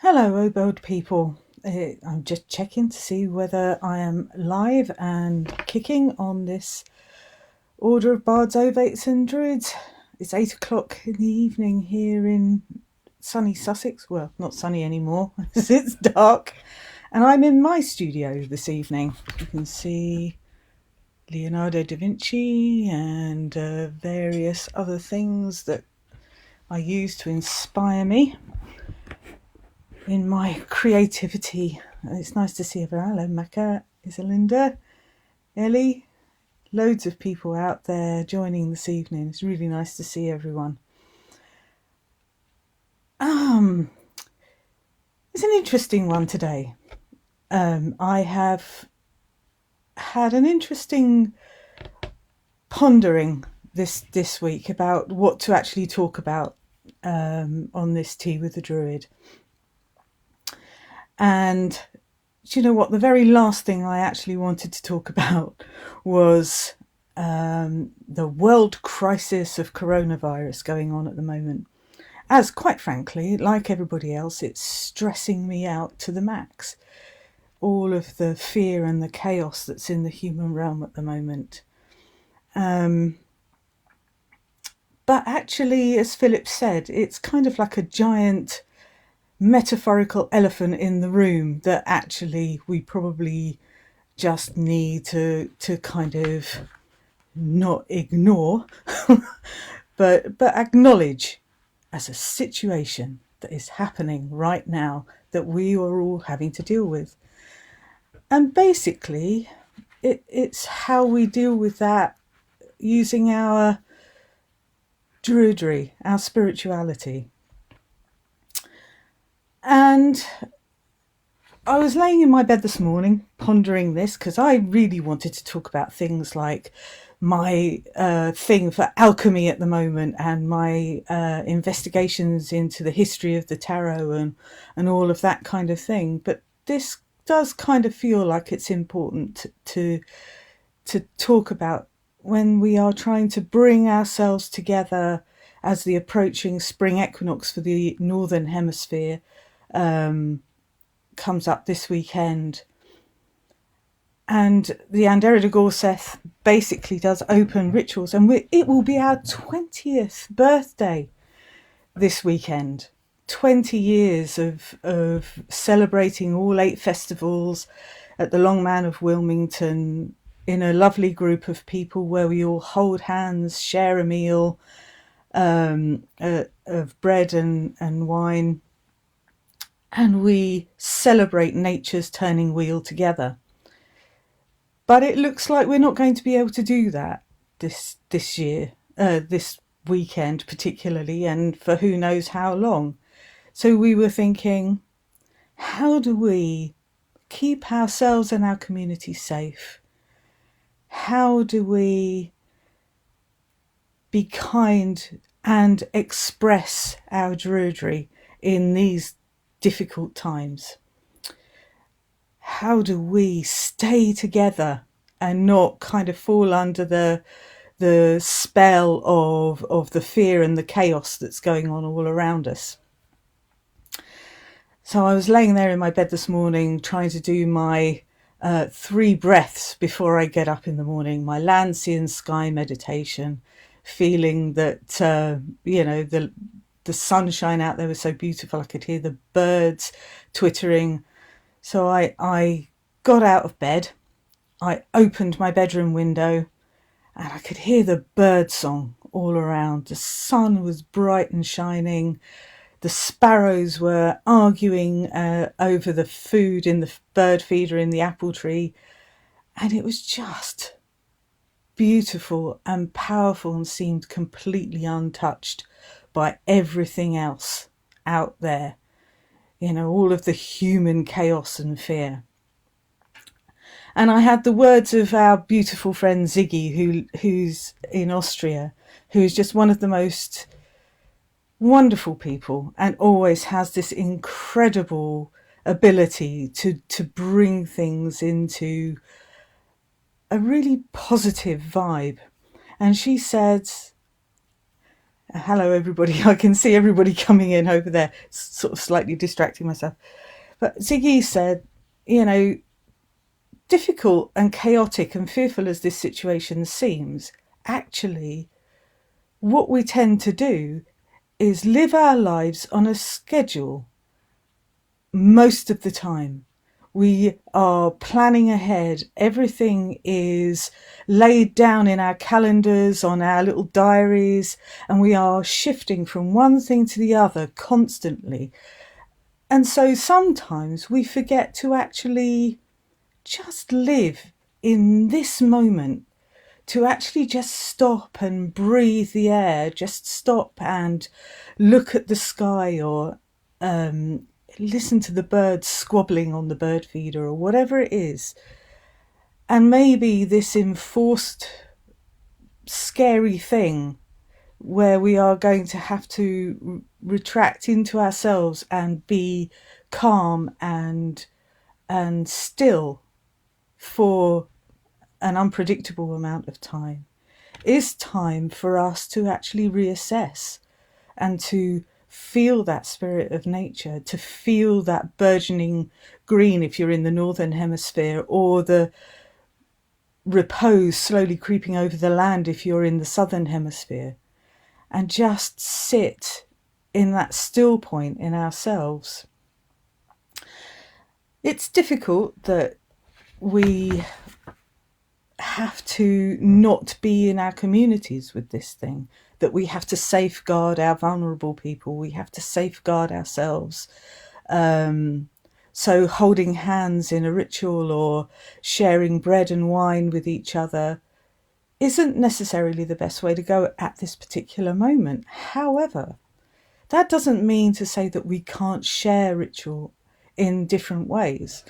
Hello, Obod people. I'm just checking to see whether I am live and kicking on this Order of Bards, Ovates and Druids. It's 8 o'clock in the evening here in sunny Sussex. Well, not sunny anymore, as it's dark. And I'm in my studio this evening. You can see Leonardo da Vinci and various other things that I use to inspire me in my creativity. It's nice to see everyone. Hello, Maka, Isalinda, Ellie, loads of people out there joining this evening. It's really nice to see everyone. It's an interesting one today. I have had an interesting pondering this week about what to actually talk about on this Tea with the Druid. And do you know what? The very last thing I actually wanted to talk about was the world crisis of coronavirus going on at the moment. As quite frankly, like everybody else, it's stressing me out to the max. All of the fear and the chaos that's in the human realm at the moment. But actually, as Philip said, it's kind of like a giant metaphorical elephant in the room that actually we probably just need to kind of not ignore but acknowledge as a situation that is happening right now that we are all having to deal with. And basically it's how we deal with that using our druidry, our spirituality. And I was laying in my bed this morning pondering this because I really wanted to talk about things like my thing for alchemy at the moment and my investigations into the history of the tarot and all of that kind of thing. But this does kind of feel like it's important to talk about when we are trying to bring ourselves together as the approaching spring equinox for the Northern Hemisphere comes up this weekend. And the Andera de Gorseth basically does open rituals, and it will be our 20th birthday this weekend. 20 years of celebrating all 8 festivals at the Long Man of Wilmington in a lovely group of people where we all hold hands, share a meal of bread and wine, and we celebrate nature's turning wheel together. But it looks like we're not going to be able to do that this year, this weekend particularly, and for who knows how long. So we were thinking, how do we keep ourselves and our community safe? How do we be kind and express our druidry in these difficult times? How do we stay together and not kind of fall under the spell of the fear and the chaos that's going on all around us? So I was laying there in my bed this morning trying to do my 3 breaths before I get up in the morning, my land, sea and sky meditation, feeling that, the sunshine out there was so beautiful. I could hear the birds twittering. So I got out of bed, I opened my bedroom window, and I could hear the bird song all around. The sun was bright and shining. The sparrows were arguing over the food in the bird feeder in the apple tree. And it was just beautiful and powerful and seemed completely untouched by everything else out there. All of the human chaos and fear. And I had the words of our beautiful friend Ziggy, who's in Austria, who's just one of the most wonderful people and always has this incredible ability to bring things into a really positive vibe. And she said, Hello, everybody. I can see everybody coming in over there, sort of slightly distracting myself. But Ziggy said, you know, difficult and chaotic and fearful as this situation seems, actually, what we tend to do is live our lives on a schedule most of the time. We are planning ahead. Everything is laid down in our calendars, on our little diaries, and we are shifting from one thing to the other constantly. And so sometimes we forget to actually just live in this moment, to actually just stop and breathe the air, just stop and look at the sky, or listen to the birds squabbling on the bird feeder, or whatever it is. And maybe this enforced scary thing where we are going to have to retract into ourselves and be calm and still for an unpredictable amount of time is time for us to actually reassess and to feel that spirit of nature, to feel that burgeoning green if you're in the northern hemisphere, or the repose slowly creeping over the land if you're in the southern hemisphere, and just sit in that still point in ourselves. It's difficult that we have to not be in our communities with this thing, that we have to safeguard our vulnerable people, we have to safeguard ourselves. So holding hands in a ritual or sharing bread and wine with each other isn't necessarily the best way to go at this particular moment. However, that doesn't mean to say that we can't share ritual in different ways.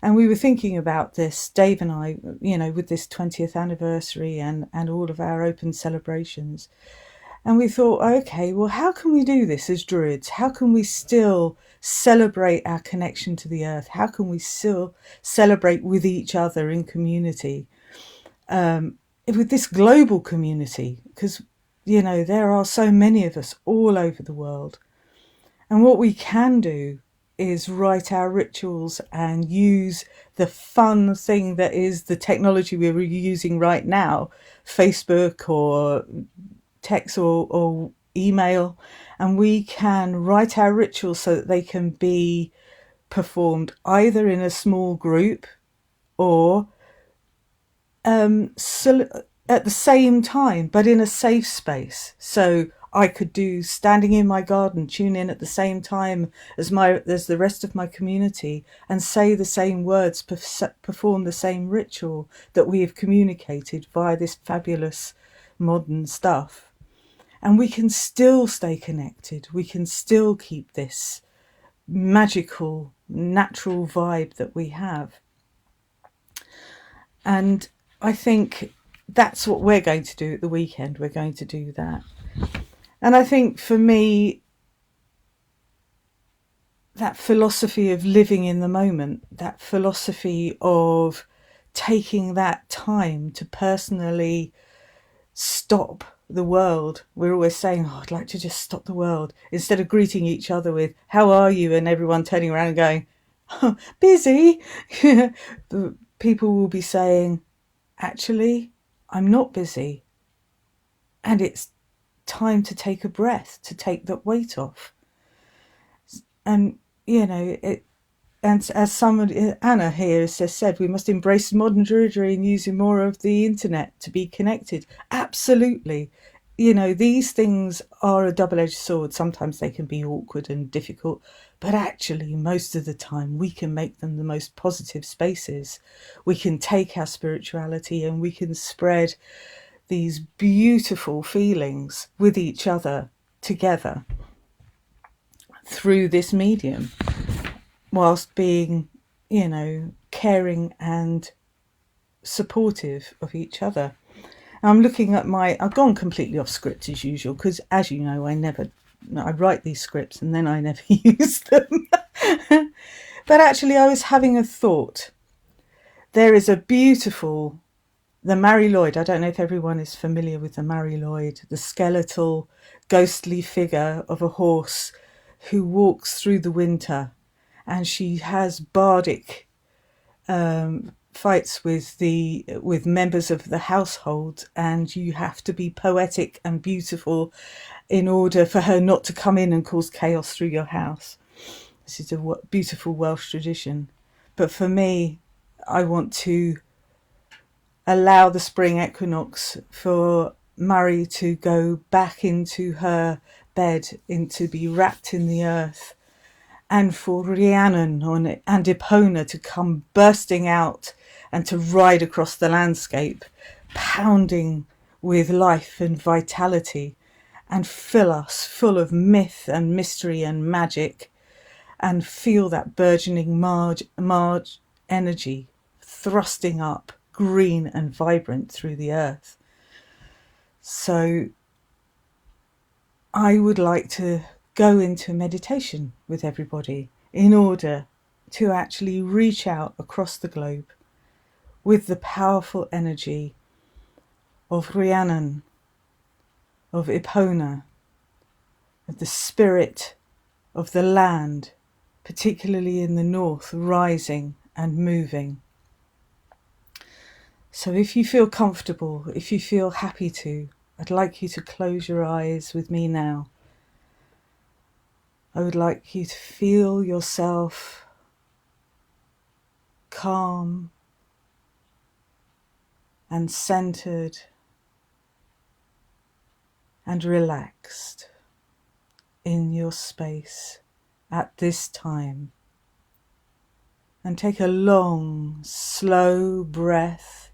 And we were thinking about this, Dave and I, with this 20th anniversary and all of our open celebrations. And we thought, okay, well, how can we do this as Druids? How can we still celebrate our connection to the earth? How can we still celebrate with each other in community, with this global community? Because, there are so many of us all over the world. And what we can do is write our rituals and use the fun thing that is the technology we're using right now, Facebook or text or email, and we can write our rituals so that they can be performed either in a small group or at the same time, but in a safe space. So I could do standing in my garden, tune in at the same time as the rest of my community, and say the same words, perform the same ritual that we have communicated via this fabulous modern stuff. And we can still stay connected. We can still keep this magical, natural vibe that we have. And I think that's what we're going to do at the weekend. We're going to do that. And I think for me, that philosophy of living in the moment, that philosophy of taking that time to personally stop the world. We're always saying, I'd like to just stop the world. Instead of greeting each other with, how are you? And everyone turning around and going, oh, busy. People will be saying, actually, I'm not busy. And it's time to take a breath, to take that weight off. And, and as Anna here has said, we must embrace modern Druidry and using more of the internet to be connected. Absolutely. These things are a double-edged sword. Sometimes they can be awkward and difficult, but actually most of the time we can make them the most positive spaces. We can take our spirituality and we can spread these beautiful feelings with each other together through this medium, whilst being, caring and supportive of each other. I'm looking at I've gone completely off script as usual, because as you know, I write these scripts and then I never use them. But actually I was having a thought. There is a beautiful, the Mary Lloyd, I don't know if everyone is familiar with the Mary Lloyd, the skeletal ghostly figure of a horse who walks through the winter, and she has bardic fights with members of the household, and you have to be poetic and beautiful in order for her not to come in and cause chaos through your house. This is a beautiful Welsh tradition. But for me, I want to allow the spring equinox for Murray to go back into her bed, to be wrapped in the earth, and for Rhiannon and Epona to come bursting out and to ride across the landscape, pounding with life and vitality, and fill us full of myth and mystery and magic, and feel that burgeoning Marge energy thrusting up, green and vibrant through the earth. So I would like to go into meditation with everybody in order to actually reach out across the globe with the powerful energy of Rhiannon, of Epona, of the spirit of the land, particularly in the north, rising and moving. So if you feel comfortable, if you feel happy to, I'd like you to close your eyes with me now. I would like you to feel yourself calm and centered and relaxed in your space at this time. And take a long, slow breath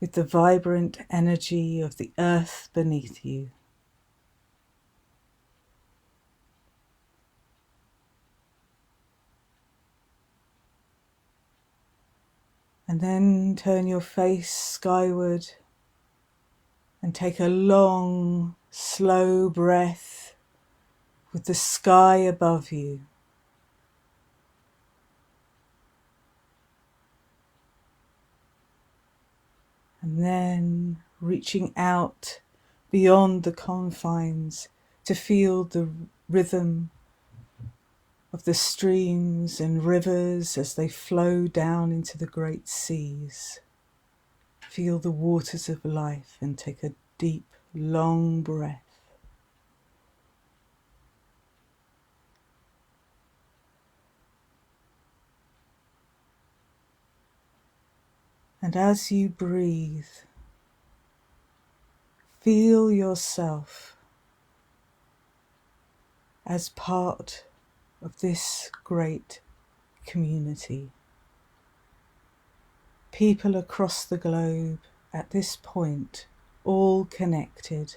with the vibrant energy of the earth beneath you. And then turn your face skyward and take a long, slow breath with the sky above you. And then reaching out beyond the confines to feel the rhythm of the streams and rivers as they flow down into the great seas. Feel the waters of life and take a deep, long breath. And as you breathe, feel yourself as part of this great community. People across the globe at this point, all connected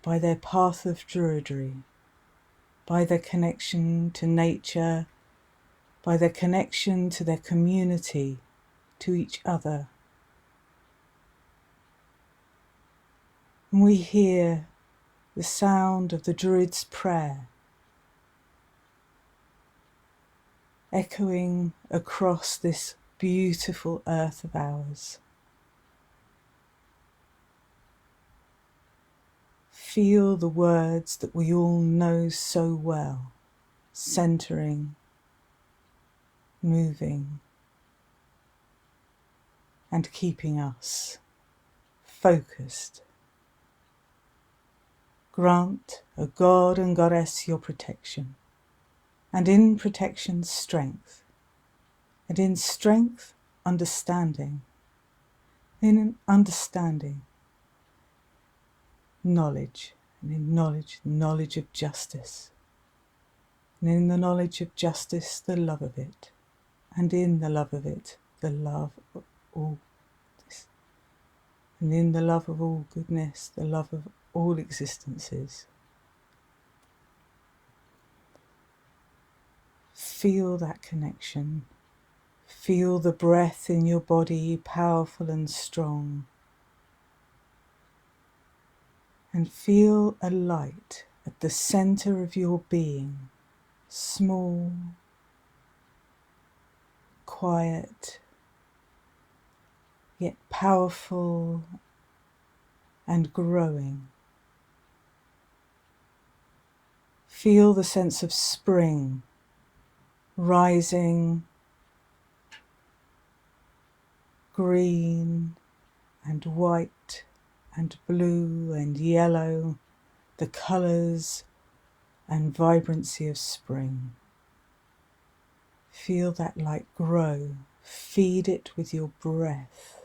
by their path of Druidry, by their connection to nature, by their connection to their community, to each other. And we hear the sound of the Druid's prayer echoing across this beautiful earth of ours. Feel the words that we all know so well, centering, moving, and keeping us focused. Grant, O God and Goddess, your protection, and in protection strength, and in strength understanding, in understanding knowledge, and in knowledge of justice, and in the knowledge of justice the love of it, and in the love of it the love of all this, and in the love of all goodness the love of all existences. Feel that connection. Feel the breath in your body, powerful and strong. And feel a light at the center of your being, small, quiet, yet powerful and growing. Feel the sense of spring rising, green and white and blue and yellow, the colours and vibrancy of spring. Feel that light grow. Feed it with your breath.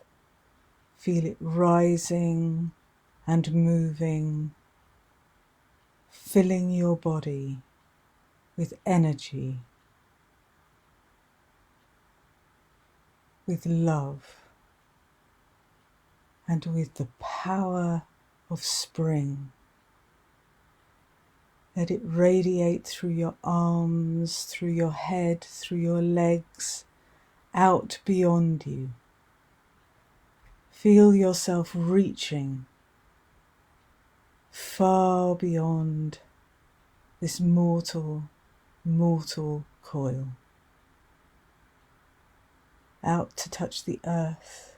Feel it rising and moving, filling your body with energy, with love, and with the power of spring. Let it radiate through your arms, through your head, through your legs, out beyond you. Feel yourself reaching far beyond this mortal coil, out to touch the earth,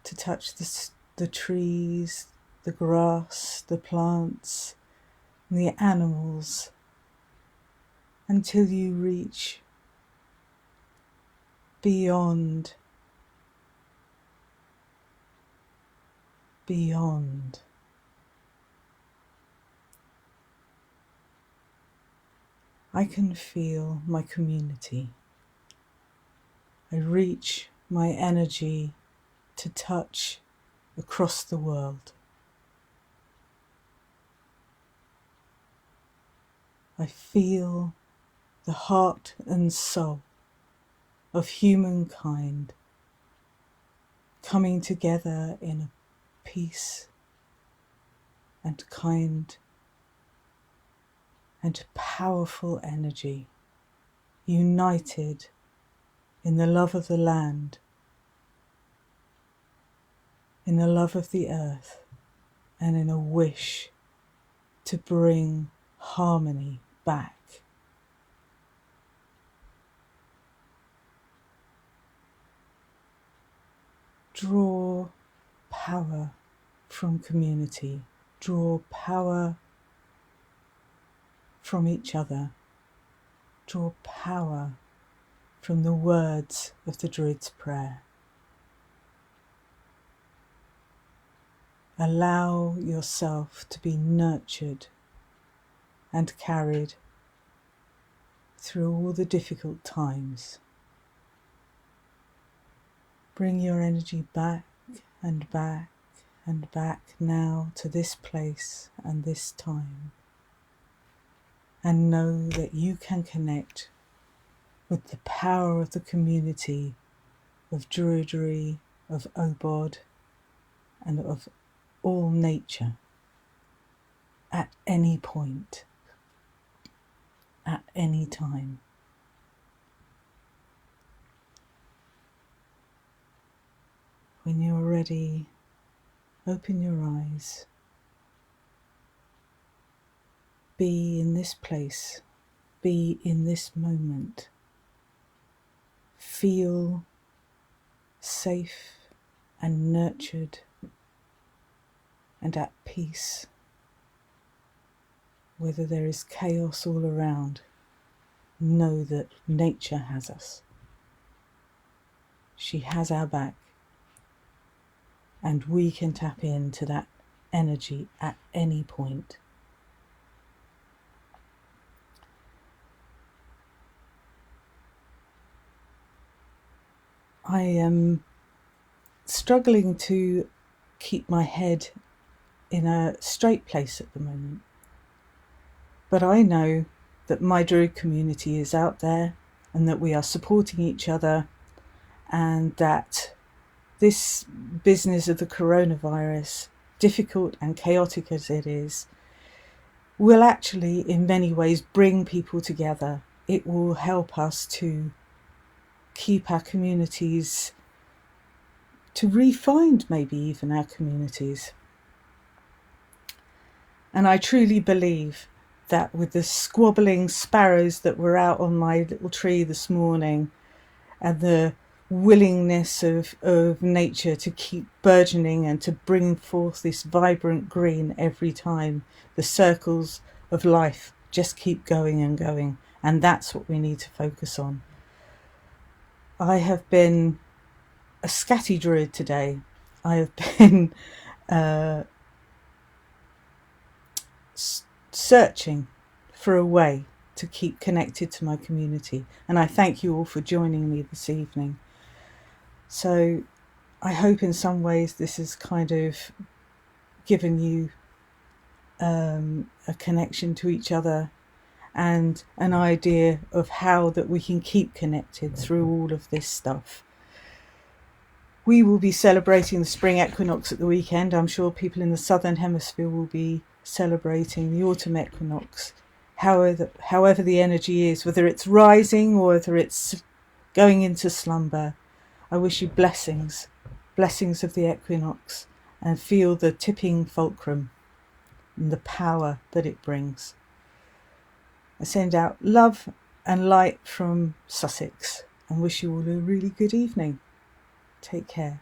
to touch the trees, the grass, the plants, and the animals, until you reach beyond. I can feel my community. I reach my energy to touch across the world. I feel the heart and soul of humankind coming together in a peace and kind and powerful energy, united in the love of the land, in the love of the earth, and in a wish to bring harmony back. Draw power from community, draw power from each other, draw power from the words of the Druid's prayer. Allow yourself to be nurtured and carried through all the difficult times. Bring your energy back and back and back now to this place and this time, and know that you can connect with the power of the community of Druidry, of Obod, and of all nature at any point, at any time. When you're ready, open your eyes. Be in this place. Be in this moment. Feel safe and nurtured and at peace. Whether there is chaos all around, know that nature has us. She has our back, and we can tap into that energy at any point. I am struggling to keep my head in a straight place at the moment, but I know that my Druid community is out there and that we are supporting each other, and that this business of the coronavirus, difficult and chaotic as it is, will actually in many ways bring people together. It will help us to keep our communities, to re-find maybe even our communities. And I truly believe that with the squabbling sparrows that were out on my little tree this morning, and the willingness of nature to keep burgeoning and to bring forth this vibrant green every time, the circles of life just keep going and going, and that's what we need to focus on. I have been a scatty druid today. I have been searching for a way to keep connected to my community, and I thank you all for joining me this evening. So I hope in some ways this has kind of given you a connection to each other and an idea of how that we can keep connected through all of this stuff. We will be celebrating the spring equinox at the weekend. I'm sure people in the southern hemisphere will be celebrating the autumn equinox. However the energy is, whether it's rising or whether it's going into slumber, I wish you blessings of the equinox, and feel the tipping fulcrum and the power that it brings. I send out love and light from Sussex and wish you all a really good evening. Take care.